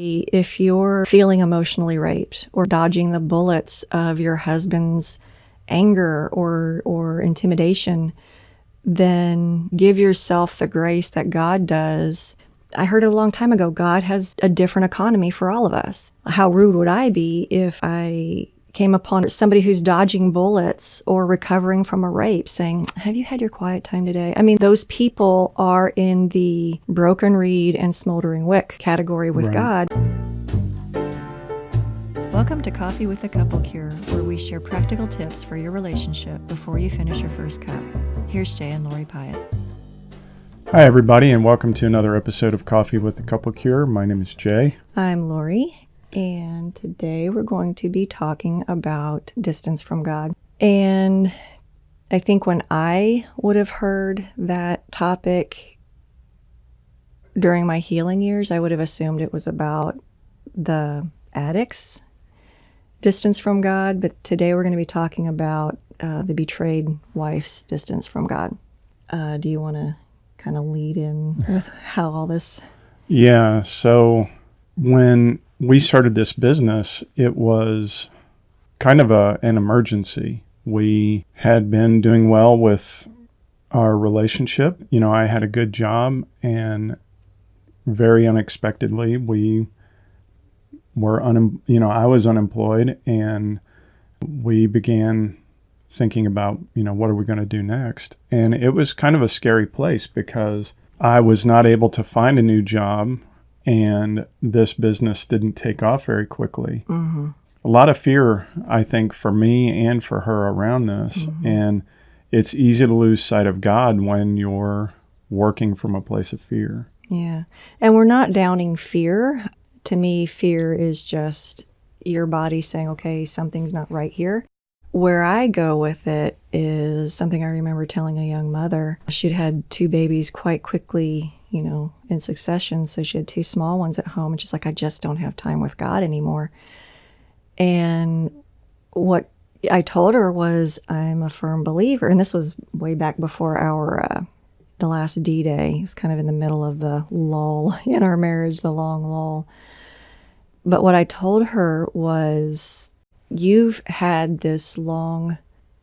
If you're feeling emotionally raped or dodging the bullets of your husband's anger or intimidation, then give yourself the grace that God does. I heard it a long time ago, God has a different economy for all of us. How rude would I be if I came upon somebody who's dodging bullets or recovering from a rape saying, have you had your quiet time today? I mean, those people are in the broken reed and smoldering wick category with God. Welcome to Coffee with the Couple Cure, where we share practical tips for your relationship before you finish your first cup. Here's Jay and Lori Pyatt. Hi, everybody, and welcome to another episode of Coffee with the Couple Cure. My name is Jay. I'm Lori, and today we're going to be talking about distance from God. And I think when I would have heard that topic during my healing years, I would have assumed it was about the addicts' distance from God. But today we're going to be talking about the betrayed wife's distance from God. Do you want to kind of lead in with how all this... Yeah, so when we started this business, it was kind of an emergency. We had been doing well with our relationship. You know, I had a good job, and very unexpectedly, we were I was unemployed, and we began thinking about, what are we going to do next? And it was kind of a scary place because I was not able to find a new job, and this business didn't take off very quickly. Mm-hmm. A lot of fear, I think, for me and for her around this. Mm-hmm. And it's easy to lose sight of God when you're working from a place of fear. Yeah. And we're not downing fear. To me, fear is just your body saying, okay, something's not right here. Where I go with it is something I remember telling a young mother. She'd had two babies quite quickly, in succession. So she had two small ones at home. And she's like, I just don't have time with God anymore. And what I told her was, I'm a firm believer. And this was way back before the last D-Day. It was kind of in the middle of the lull in our marriage, the long lull. But what I told her was, you've had this long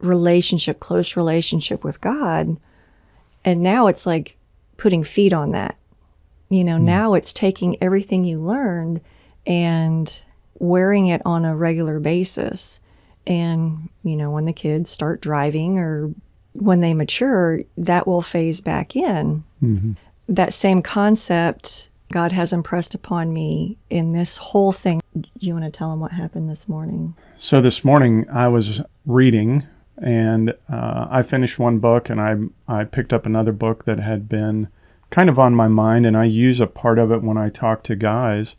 relationship, close relationship with God, and now it's like putting feet on that. Now it's taking everything you learned and wearing it on a regular basis. And, when the kids start driving or when they mature, that will phase back in. Mm-hmm. That same concept God has impressed upon me in this whole thing. Do you want to tell them what happened this morning? So this morning I was reading, and I finished one book, and I picked up another book that had been kind of on my mind, and I use a part of it when I talk to guys.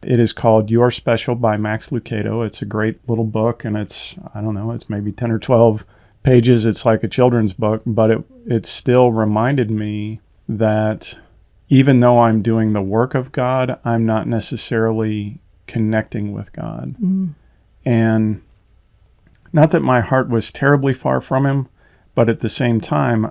It is called You're Special by Max Lucado. It's a great little book, and it's maybe 10 or 12 pages. It's like a children's book, but it still reminded me that even though I'm doing the work of God, I'm not necessarily connecting with God. Mm. And not that my heart was terribly far from him, but at the same time,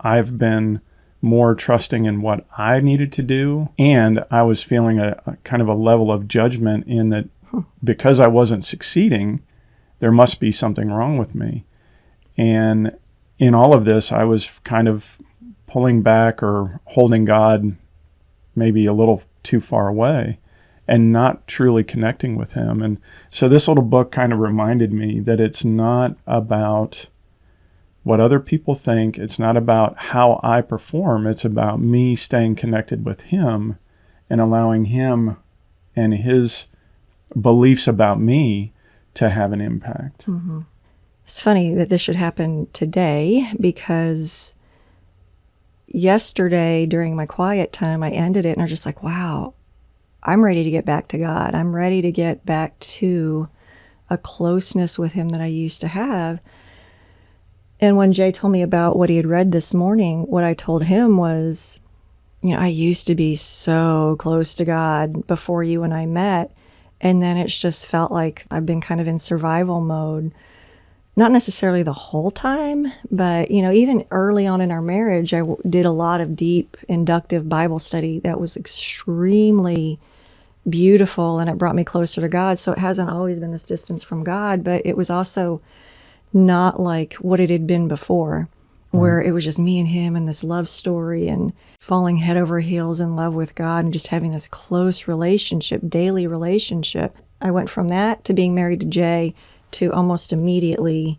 I've been more trusting in what I needed to do. And I was feeling a kind of a level of judgment in that because I wasn't succeeding, there must be something wrong with me. And in all of this, I was kind of pulling back or holding God maybe a little too far away and not truly connecting with him. And so this little book kind of reminded me that it's not about what other people think. It's not about how I perform. It's about me staying connected with him and allowing him and his beliefs about me to have an impact. Mm-hmm. It's funny that this should happen today because yesterday during my quiet time, I ended it and I was just like, wow, I'm ready to get back to God. I'm ready to get back to a closeness with him that I used to have. And when Jay told me about what he had read this morning, what I told him was, I used to be so close to God before you and I met. And then it's just felt like I've been kind of in survival mode. Not necessarily the whole time, but, even early on in our marriage, I did a lot of deep inductive Bible study that was extremely beautiful, and it brought me closer to God. So it hasn't always been this distance from God, but it was also not like what it had been before, where it was just me and him and this love story and falling head over heels in love with God and just having this close relationship, daily relationship. I went from that to being married to Jay to almost immediately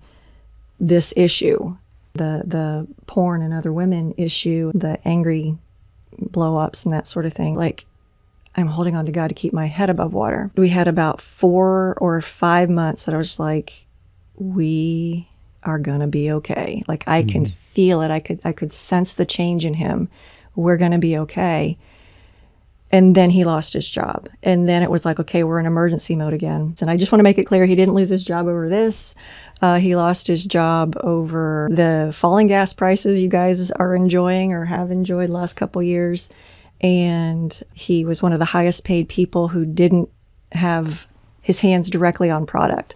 this issue, the porn and other women issue, the angry blow-ups and that sort of thing. Like, I'm holding on to God to keep my head above water. We had about 4 or 5 months that I was like, we are gonna be okay. Like, I can feel it. I could sense the change in him. We're gonna be okay. And then he lost his job. And then it was like, okay, we're in emergency mode again. And I just want to make it clear, he didn't lose his job over this. He lost his job over the falling gas prices you guys are enjoying or have enjoyed the last couple years. And he was one of the highest paid people who didn't have his hands directly on product.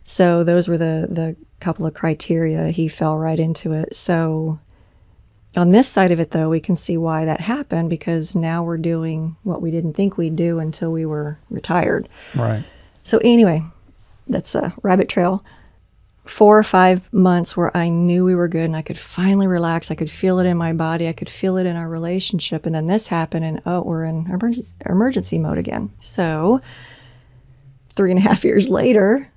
So those were the couple of criteria. He fell right into it. So on this side of it, though, we can see why that happened, because now we're doing what we didn't think we'd do until we were retired. Right. So anyway, that's a rabbit trail. 4 or 5 months where I knew we were good and I could finally relax. I could feel it in my body. I could feel it in our relationship. And then this happened and, we're in emergency mode again. So 3.5 years later,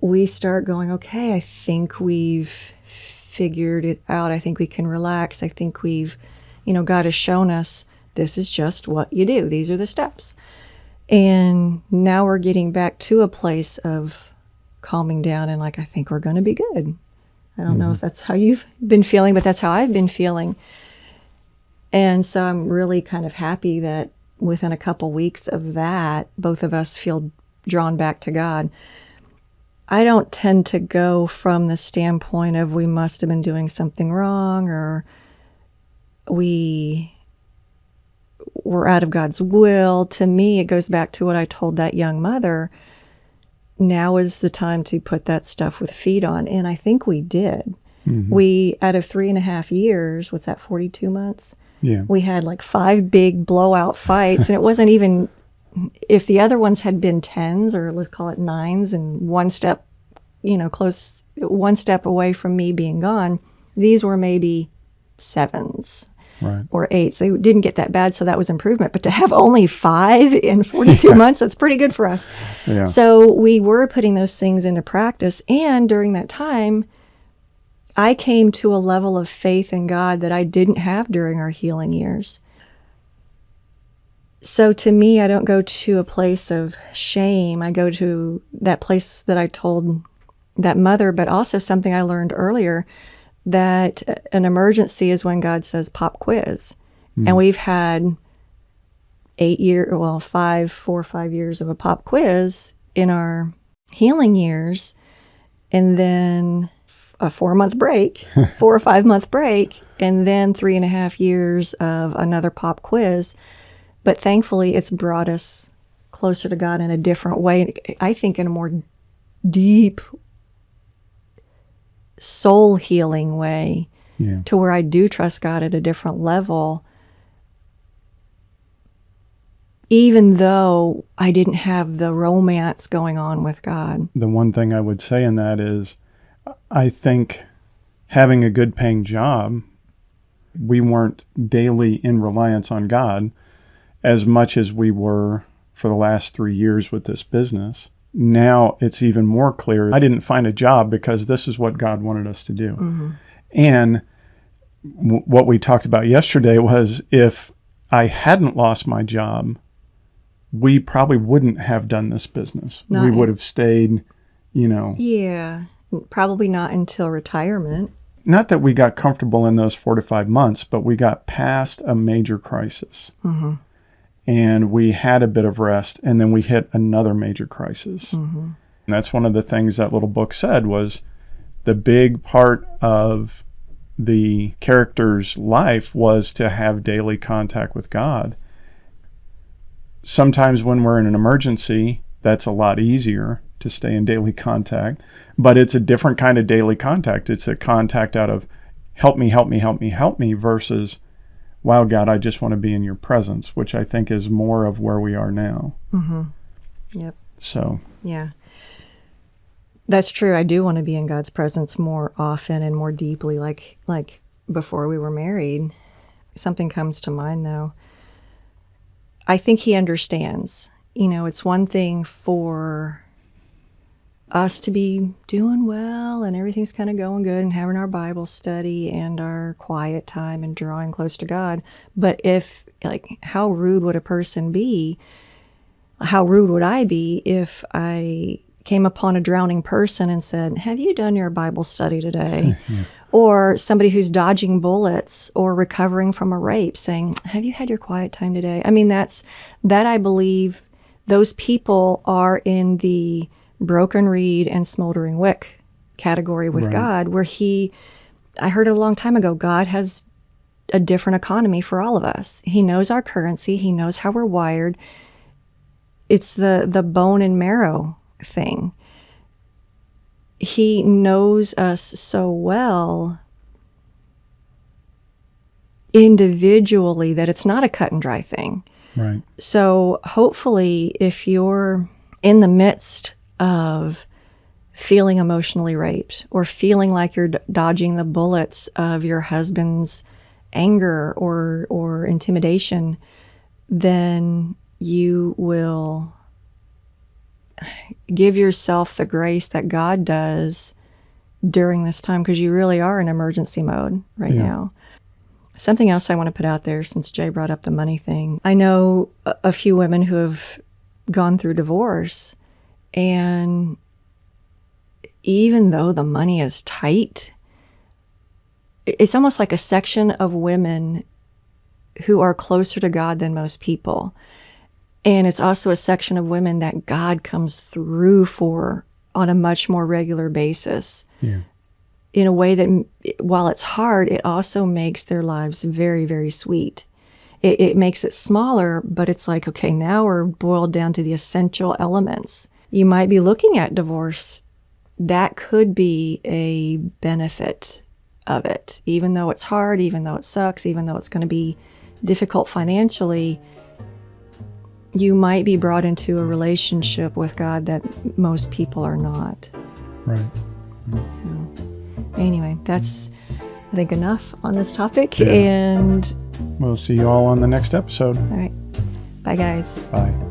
we start going, okay, I think we've figured it out. I think we can relax. I think God has shown us this is just what you do. These are the steps. And now we're getting back to a place of calming down and like, I think we're going to be good. I don't know if that's how you've been feeling, but that's how I've been feeling. And so I'm really kind of happy that within a couple weeks of that, both of us feel drawn back to God. I don't tend to go from the standpoint of we must have been doing something wrong or we were out of God's will. To me, it goes back to what I told that young mother. Now is the time to put that stuff with feet on. And I think we did. We, out of 3.5 years, what's that, 42 months? Yeah. We had like 5 big blowout fights. And it wasn't even, if the other ones had been 10s or let's call it 9s and one step, one step away from me being gone, these were maybe 7s. Right. Or 8s. They didn't get that bad, so that was improvement. But to have only 5 in 42 months, that's pretty good for us. Yeah. So we were putting those things into practice. And during that time, I came to a level of faith in God that I didn't have during our healing years. So to me, I don't go to a place of shame. I go to that place that I told that mother, but also something I learned earlier, that an emergency is when God says pop quiz. And we've had 4 or 5 years of a pop quiz in our healing years, and then a 4-month break, 4 or 5 month break, and then 3.5 years of another pop quiz. But thankfully, it's brought us closer to God in a different way. I think in a more deep, soul healing way, to where I do trust God at a different level, even though I didn't have the romance going on with God. The one thing I would say in that is, I think having a good paying job, we weren't daily in reliance on God as much as we were for the last 3 years with this business. Now it's even more clear. I didn't find a job because this is what God wanted us to do. And what we talked about yesterday was, if I hadn't lost my job, we probably wouldn't have done this business. We would have stayed, Yeah, probably not until retirement. Not that we got comfortable in those 4 to 5 months, but we got past a major crisis. And we had a bit of rest, and then we hit another major crisis. And that's one of the things that little book said, was the big part of the character's life was to have daily contact with God. Sometimes when we're in an emergency, that's a lot easier to stay in daily contact, but it's a different kind of daily contact. It's a contact out of help me, help me, help me, help me, versus wow, God, I just want to be in your presence, which I think is more of where we are now. Mm-hmm. Yep. So, yeah. That's true. I do want to be in God's presence more often and more deeply, like before we were married. Something comes to mind, though. I think he understands. It's one thing for us to be doing well and everything's kind of going good and having our Bible study and our quiet time and drawing close to God. But how rude would a person be? How rude would I be if I came upon a drowning person and said, "Have you done your Bible study today?" yeah. Or somebody who's dodging bullets or recovering from a rape saying, "Have you had your quiet time today?" I mean, that I believe those people are in the broken reed and smoldering wick category with Right. God, where I heard it a long time ago, God has a different economy for all of us. He knows our currency. He knows how we're wired. It's the bone and marrow thing. He knows us so well individually that it's not a cut and dry thing. Right. So hopefully, if you're in the midst of feeling emotionally raped or feeling like you're dodging the bullets of your husband's anger or intimidation, then you will give yourself the grace that God does during this time, because you really are in emergency mode right now. Something else I want to put out there, since Jay brought up the money thing. I know a few women who have gone through divorce, and even though the money is tight, it's almost like a section of women who are closer to God than most people. And it's also a section of women that God comes through for on a much more regular basis. Yeah. In a way that, while it's hard, it also makes their lives very, very sweet. It makes it smaller, but it's like, okay, now we're boiled down to the essential elements. You might be looking at divorce. That could be a benefit of it. Even though it's hard, even though it sucks, even though it's going to be difficult financially, you might be brought into a relationship with God that most people are not. Right. So anyway, that's, I think, enough on this topic. Yeah. And We'll see you all on the next episode. all right. Bye, guys. Bye.